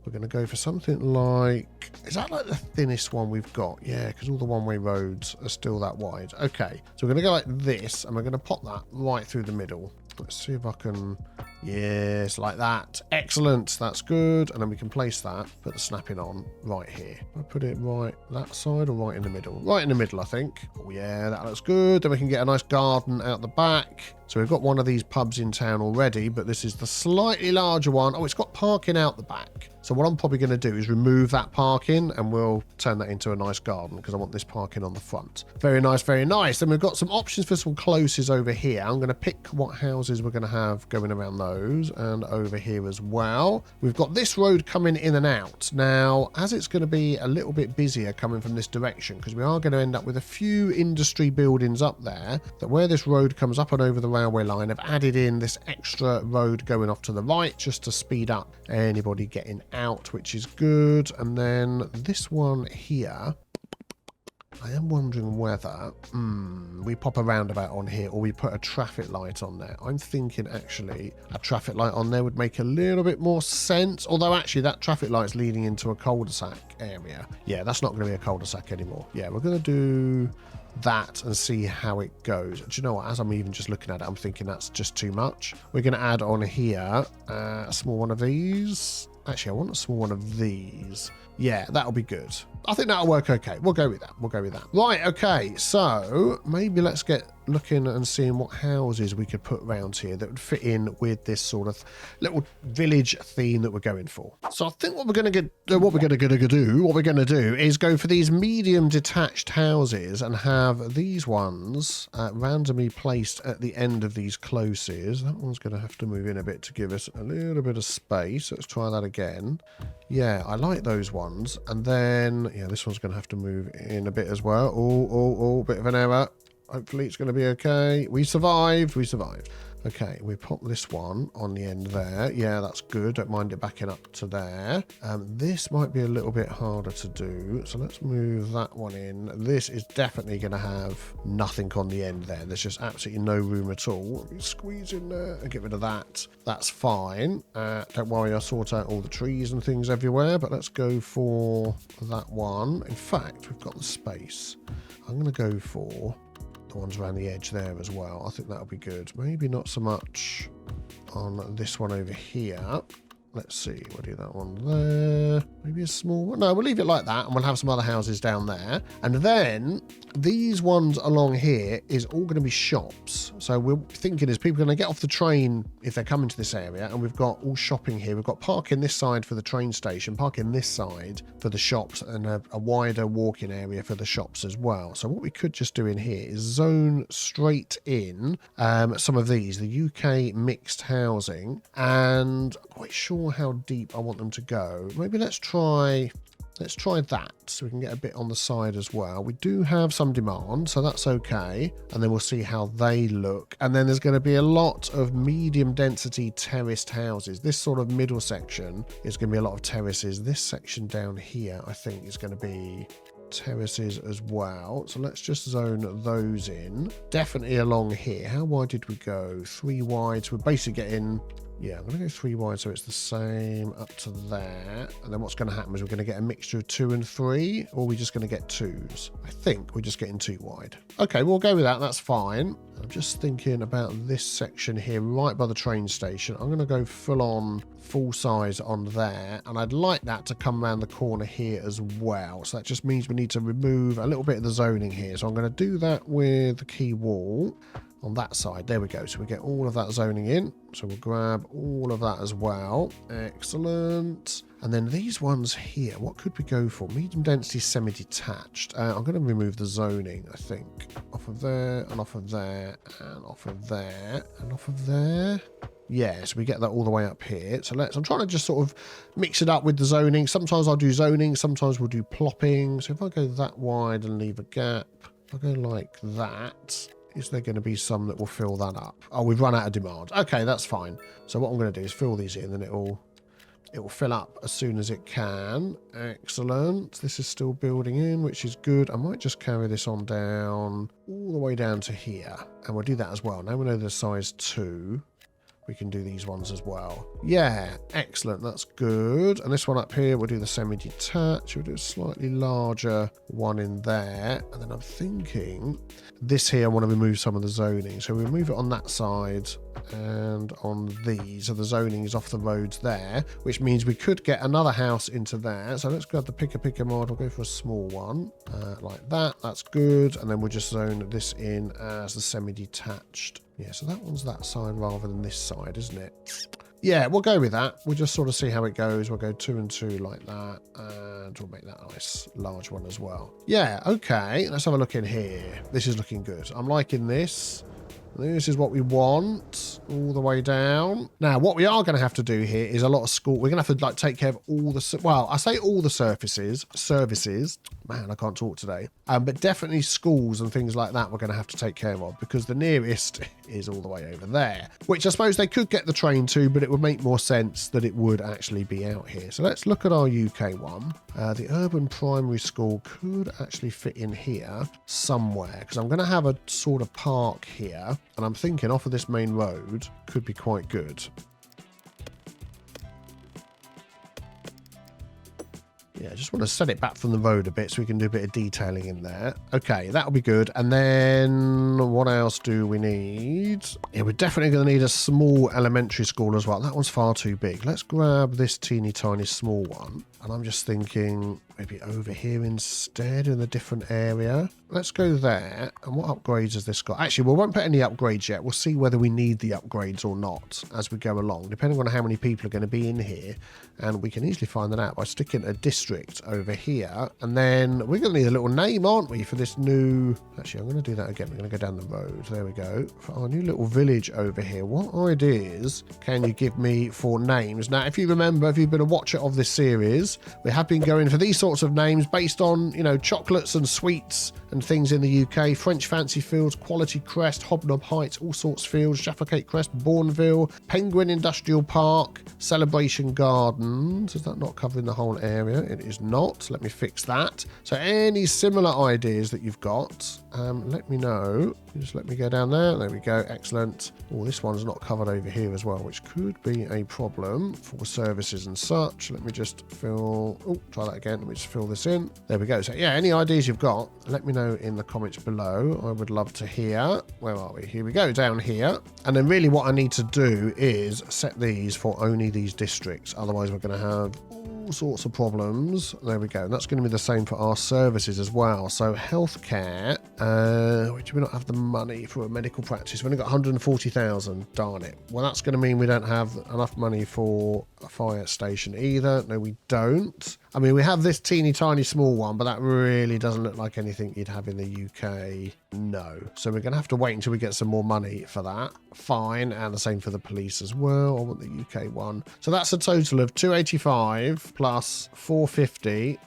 We're going to go for something like, is that like the thinnest one we've got? Yeah, because all the one-way roads are still that wide. Okay, so we're going to go like this, and we're going to pop that right through the middle. Let's see if I can, yes, like that. Excellent, that's good. And then we can place that, put the snapping on right here. I put it right that side or right in the middle? Right in the middle, I think. Oh yeah, that looks good. Then we can get a nice garden out the back. So we've got one of these pubs in town already, but this is the slightly larger one. Oh, it's got parking out the back. So what I'm probably going to do is remove that parking and we'll turn that into a nice garden because I want this parking on the front. Very nice, very nice. Then we've got some options for some closes over here. I'm going to pick what houses we're going to have going around those and over here as well. We've got this road coming in and out. Now, as it's going to be a little bit busier coming from this direction because we are going to end up with a few industry buildings up there, that where this road comes up and over the railway line, I've added in this extra road going off to the right just to speed up anybody getting out, which is good. And then this one here, I am wondering whether we pop a roundabout on here or we put a traffic light on there. I'm thinking actually a traffic light on there would make a little bit more sense. Although actually that traffic light's leading into a cul-de-sac area. Yeah, that's not going to be a cul-de-sac anymore. Yeah, we're going to do that and see how it goes. Do you know what? As I'm even just looking at it, I'm thinking that's just too much. We're going to add on here a small one of these. Actually, I want a small one of these. Yeah, that'll be good. I think that'll work okay. We'll go with that. We'll go with that. Right, okay. So maybe let's get looking and seeing what houses we could put around here that would fit in with this sort of little village theme that we're going for. So I think what we're going to do is go for these medium detached houses and have these ones randomly placed at the end of these closes. That one's going to have to move in a bit to give us a little bit of space. Let's try that again. Yeah, I like those ones. And then, yeah, this one's going to have to move in a bit as well. Oh, bit of an error. Hopefully it's going to be okay. We survived. Okay, we pop this one on the end there. Yeah, that's good. Don't mind it backing up to there. This might be a little bit harder to do. So let's move that one in. This is definitely going to have nothing on the end there. There's just absolutely no room at all. Squeeze in there and get rid of that. That's fine. Don't worry, I'll sort out all the trees and things everywhere. But let's go for that one. In fact, we've got the space. I'm going to go for the ones around the edge there as well. I think that'll be good. Maybe not so much on this one over here. Let's see, we'll do that one there. Maybe a small one. No, we'll leave it like that and we'll have some other houses down there. And then these ones along here is all going to be shops. So we're thinking is people are going to get off the train if they're coming to this area, and we've got all shopping here. We've got parking this side for the train station, parking this side for the shops, and a wider walking area for the shops as well. So what we could just do in here is zone straight in some of these, the UK mixed housing, and I'm quite sure how deep I want them to go. Maybe let's try that so we can get a bit on the side as well. We do have some demand, so that's okay. And then we'll see how they look. And then there's going to be a lot of medium density terraced houses. This sort of middle section is going to be a lot of terraces. This section down here, I think, is going to be terraces as well. So let's just zone those in. Definitely along here. How wide did we go? 3 wide. So we're basically getting... Yeah, I'm going to go 3 wide so it's the same up to there. And then what's going to happen is we're going to get a mixture of 2 and 3, or are we just going to get 2s? I think we're just getting 2 wide. Okay, we'll go with that. That's fine. I'm just thinking about this section here right by the train station. I'm going to go full size on there. And I'd like that to come around the corner here as well. So that just means we need to remove a little bit of the zoning here. So I'm going to do that with the key wall on that side. There we go. So we get all of that zoning in. So we'll grab all of that as well. Excellent. And then these ones here, what could we go for? Medium density semi-detached. I'm going to remove the zoning, I think. Off of there, and off of there, and off of there, and off of there. Yeah, so we get that all the way up here. So I'm trying to just sort of mix it up with the zoning. Sometimes I'll do zoning, sometimes we'll do plopping. So if I go that wide and leave a gap, if I go like that, is there going to be some that will fill that up? Oh, we've run out of demand. Okay, that's fine. So what I'm going to do is fill these in, and it will fill up as soon as it can. Excellent. This is still building in, which is good. I might just carry this on down all the way down to here, and we'll do that as well. Now we know the size 2. We can do these ones as well. Yeah, excellent. That's good. And this one up here, we'll do the semi-detached. We'll do a slightly larger one in there. And then I'm thinking this here, I want to remove some of the zoning. So we remove it on that side and on these. So the zoning is off the roads there, which means we could get another house into there. So let's grab the picker mod. We'll go for a small one like that. That's good. And then we'll just zone this in as the semi-detached. Yeah, so that one's that side rather than this side, isn't it? Yeah, we'll go with that. We'll just sort of see how it goes. We'll go 2 and 2 like that. And we'll make that a nice large one as well. Yeah, okay. Let's have a look in here. This is looking good. I'm liking this. This is what we want. all the way down. Now, what we are going to have to do here is a lot of school. We're going to have to like take care of all the, well, I say all the services. Man, I can't talk today. But definitely schools and things like that we're going to have to take care of, because the nearest is all the way over there, which I suppose they could get the train to, but it would make more sense that it would actually be out here. So let's look at our UK one. The urban primary school could actually fit in here somewhere, because I'm going to have a sort of park here, and I'm thinking off of this main road could be quite good. Yeah, I just want to set it back from the road a bit so we can do a bit of detailing in there. Okay, that'll be good. And then what else do we need? Yeah, we're definitely going to need a small elementary school as well. That one's far too big. Let's grab this teeny tiny small one. And I'm just thinking maybe over here instead in a different area. Let's go there. And what upgrades has this got? Actually, we won't put any upgrades yet. We'll see whether we need the upgrades or not as we go along, depending on how many people are going to be in here. And we can easily find that out by sticking a district over here. And then we're going to need a little name, aren't we, for this new... Actually, I'm going to do that again. We're going to go down the road. There we go. For our new little village over here, what ideas can you give me for names? Now, if you remember, if you've been a watcher of this series, we have been going for these sorts of names based on, you know, chocolates and sweets and things in the UK. French Fancy Fields, Quality Crest, Hobnob Heights, All Sorts Fields, Jaffa Cake Crest, Bourneville, Penguin Industrial Park, Celebration Gardens. Is that not covering the whole area? It is not. Let me fix that. So any similar ideas that you've got, let me know. Just let me go down there. There we go. Excellent. Oh, this one's not covered over here as well, which could be a problem for services and such. Let me just fill... Oh, try that again. Let me just fill this in. There we go. So yeah, any ideas you've got, let me know in the comments below. I would love to hear. Where are we? Here we go, down here. And then really what I need to do is set these for only these districts. Otherwise, we're going to have all sorts of problems. There we go. And that's going to be the same for our services as well. So healthcare, do we not have the money for a medical practice? We've only got 140,000. Darn it. Well, that's going to mean we don't have enough money for a fire station either. No, we don't. I mean, we have this teeny tiny small one, but that really doesn't look like anything you'd have in the UK. No. So we're going to have to wait until we get some more money for that. Fine. And the same for the police as well. I want the UK one. So that's a total of 285 plus 450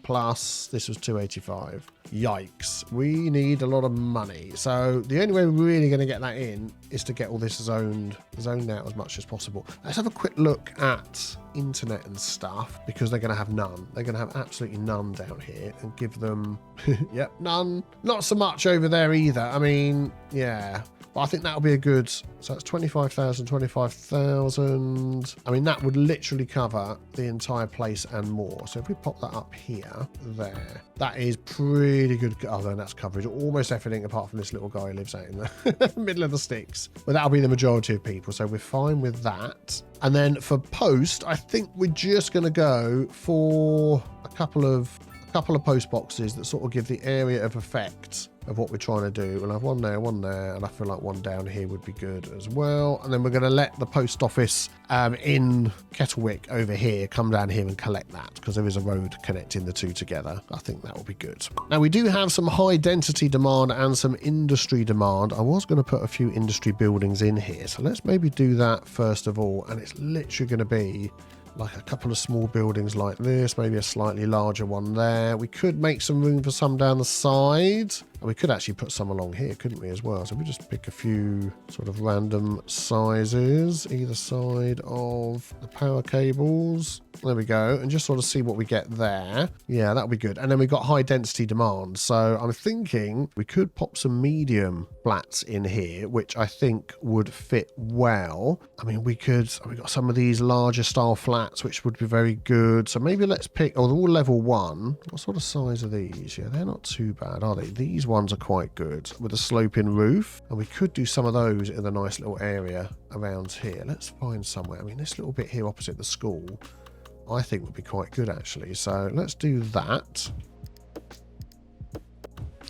plus this was 285. Yikes. We need a lot of money. So the only way we're really going to get that in is to get all this zoned out as much as possible. Let's have a quick look at internet and stuff, because they're going to have none. They're going to have absolutely none down here, and give them, yep, none. Not so much over there either. I mean, yeah. But I think that'll be a good, so that's 25,000, 25,000. I mean, that would literally cover the entire place and more. So if we pop that up here, there, that is pretty good. Oh, then that's coverage. Almost everything apart from this little guy who lives out in the middle of the sticks. But that'll be the majority of people. So we're fine with that. And then for post, I think we're just going to go for a couple of post boxes that sort of give the area of effect of what we're trying to do. We'll have one there, and I feel like one down here would be good as well. And then we're going to let the post office in Kettlewick over here come down here and collect that, because there is a road connecting the two together. I think that will be good. Now, we do have some high density demand and some industry demand. I was going to put a few industry buildings in here, so let's maybe do that first of all. And it's literally going to be like a couple of small buildings like this, maybe a slightly larger one there. We could make some room for some down the side. And we could actually put some along here, couldn't we, as well? So we just pick a few sort of random sizes either side of the power cables. There we go. And just sort of see what we get there. Yeah, that'll be good. And then we've got high density demand. So I'm thinking we could pop some medium flats in here, which I think would fit well. I mean, we've got some of these larger style flats, which would be very good. So maybe let's pick, oh, they're all level 1. What sort of size are these? Yeah, they're not too bad, are they? These ones are quite good with a sloping roof, and we could do some of those in a nice little area around here. Let's find somewhere. I mean, this little bit here opposite the school I think would be quite good actually, so let's do that.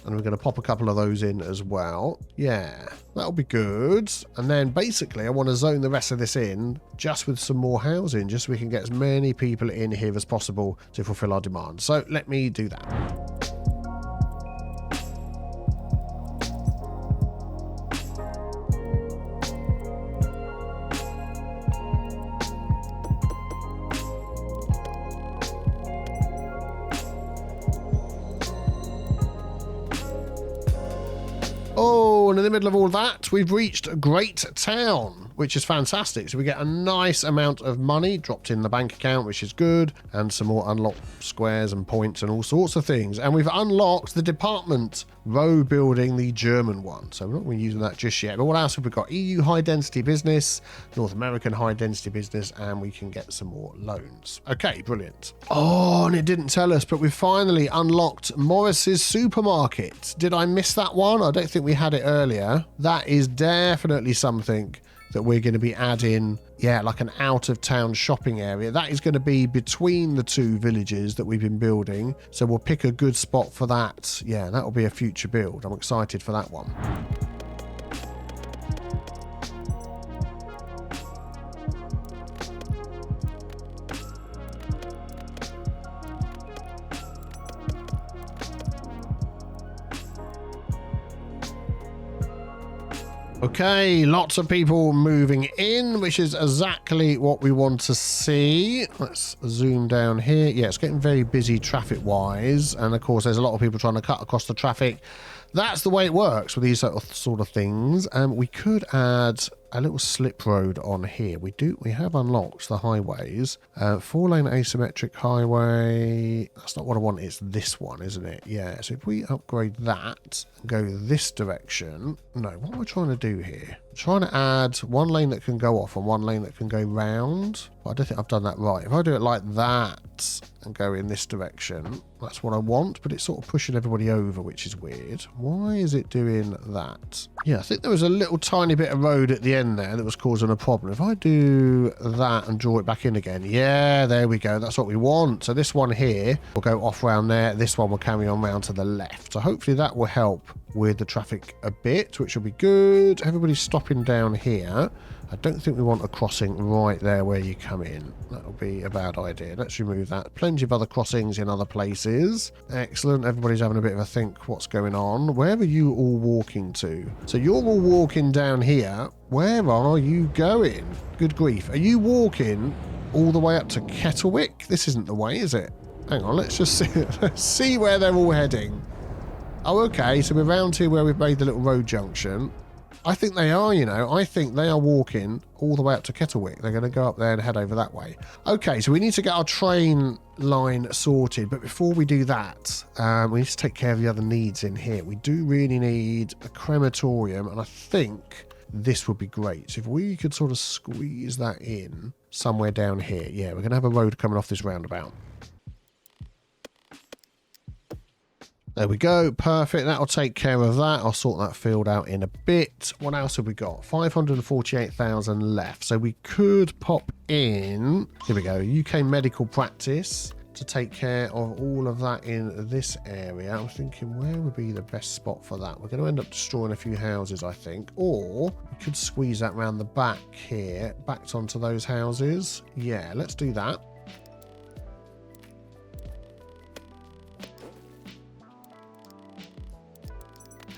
And we're going to pop a couple of those in as well. Yeah, that'll be good. And then basically I want to zone the rest of this in just with some more housing, just so we can get as many people in here as possible to fulfill our demand. So let me do that. Oh, and in the middle of all that, we've reached Great Town, which is fantastic. So we get a nice amount of money dropped in the bank account, which is good, and some more unlocked squares and points and all sorts of things. And we've unlocked the department road building, the German one. So we're not going to be using that just yet. But what else have we got? EU high density business, North American high density business, and we can get some more loans. Okay, brilliant. Oh, and it didn't tell us, but we've finally unlocked Morris's supermarket. Did I miss that one? I don't think we had it earlier. That is definitely something that we're going to be adding, yeah, like an out-of-town shopping area. That is going to be between the two villages that we've been building. So we'll pick a good spot for that. Yeah, that will be a future build. I'm excited for that one. Okay, lots of people moving in, which is exactly what we want to see. Let's zoom down here. Yeah, it's getting very busy traffic-wise. And, of course, there's a lot of people trying to cut across the traffic. That's the way it works with these sort of things. We could add a little slip road on here. We have unlocked the highways. 4-lane asymmetric highway. That's not what I want. It's this one, isn't it? Yeah. So if we upgrade that and go this direction. No, what am I trying to do here? I'm trying to add one lane that can go off and one lane that can go round. But I don't think I've done that right. If I do it like that and go in this direction, that's what I want, but it's sort of pushing everybody over, which is weird. Why is it doing that? Yeah, I think there was a little tiny bit of road at the end there that was causing a problem. If I do that and draw it back in again, yeah, there we go. That's what we want. So this one here will go off round there. This one will carry on round to the left. So hopefully that will help with the traffic a bit, which will be good. Everybody's stopping down here. I don't think we want a crossing right there where you come in. That would be a bad idea. Let's remove that. Plenty of other crossings in other places. Excellent. Everybody's having a bit of a think what's going on. Where are you all walking to? So you're all walking down here. Where are you going? Good grief. Are you walking all the way up to Kettlewick? This isn't the way, is it? Hang on. Let's just see, let's see where they're all heading. Oh, okay. So we're round here where we've made the little road junction. I think they are, you know. I think they are walking all the way up to Kettlewick. They're going to go up there and head over that way. Okay, so we need to get our train line sorted. But before we do that, we need to take care of the other needs in here. We do really need a crematorium, and I think this would be great. So if we could sort of squeeze that in somewhere down here. Yeah, we're going to have a road coming off this roundabout. There we go. Perfect. That'll take care of that. I'll sort that field out in a bit. What else have we got? 548,000 left. So we could pop in, here we go, UK medical practice to take care of all of that in this area. I'm thinking where would be the best spot for that? We're going to end up destroying a few houses, I think. Or we could squeeze that around the back here, backed onto those houses. Yeah, let's do that.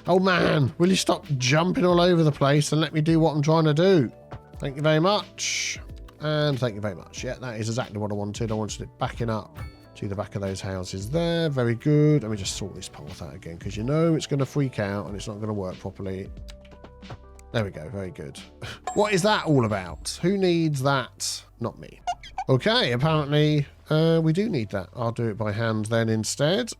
Oh man, will you stop jumping all over the place and let me do what I'm trying to do? Thank you very much. And thank you very much. Yeah, that is exactly what I wanted. I wanted it backing up to the back of those houses there. Very good. Let me just sort this path out again because you know it's going to freak out and it's not going to work properly. There we go. Very good. What is that all about? Who needs that? Not me. Okay, apparently we do need that. I'll do it by hand then instead.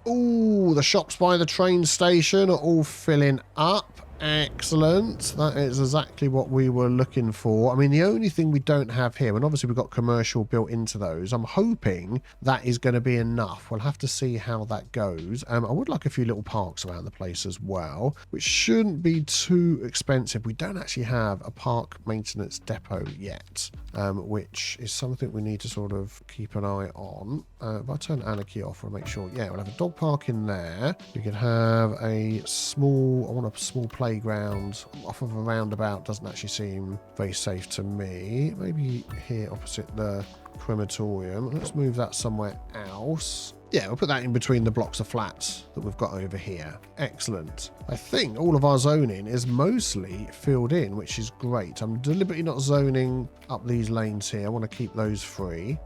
Ooh, the shops by the train station are all filling up. Excellent. That is exactly what we were looking for. I mean, the only thing we don't have here, and obviously we've got commercial built into those, I'm hoping that is going to be enough. We'll have to see how that goes. I would like a few little parks around the place as well, which shouldn't be too expensive. We don't actually have a park maintenance depot yet, which is something we need to sort of keep an eye on. If I turn anarchy off, we'll make sure, yeah, we'll have a dog park in there. We could have a small, I want a small playground off of a roundabout. Doesn't actually seem very safe to me. Maybe here opposite the crematorium. Let's move that somewhere else. Yeah, we'll put that in between the blocks of flats that we've got over here. Excellent. I think all of our zoning is mostly filled in, which is great. I'm deliberately not zoning up these lanes here. I want to keep those free.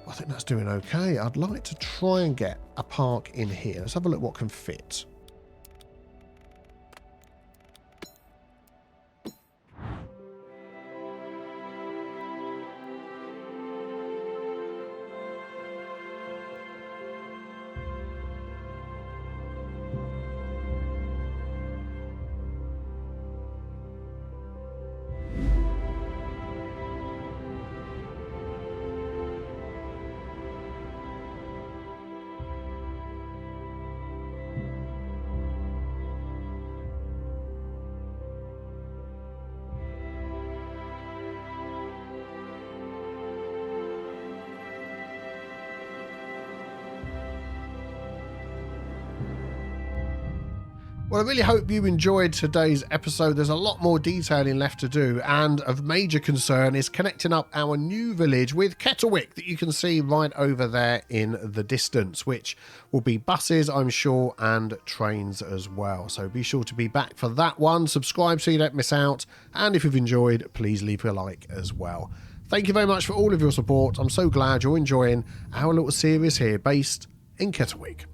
I think that's doing okay. I'd like to try and get a park in here. Let's have a look what can fit. Well, I really hope you enjoyed today's episode. There's a lot more detailing left to do, and of major concern is connecting up our new village with Kettlewick that you can see right over there in the distance, which will be buses, I'm sure, and trains as well. So be sure to be back for that one. Subscribe so you don't miss out, and if you've enjoyed, please leave a like as well. Thank you very much for all of your support. I'm so glad you're enjoying our little series here based in Kettlewick.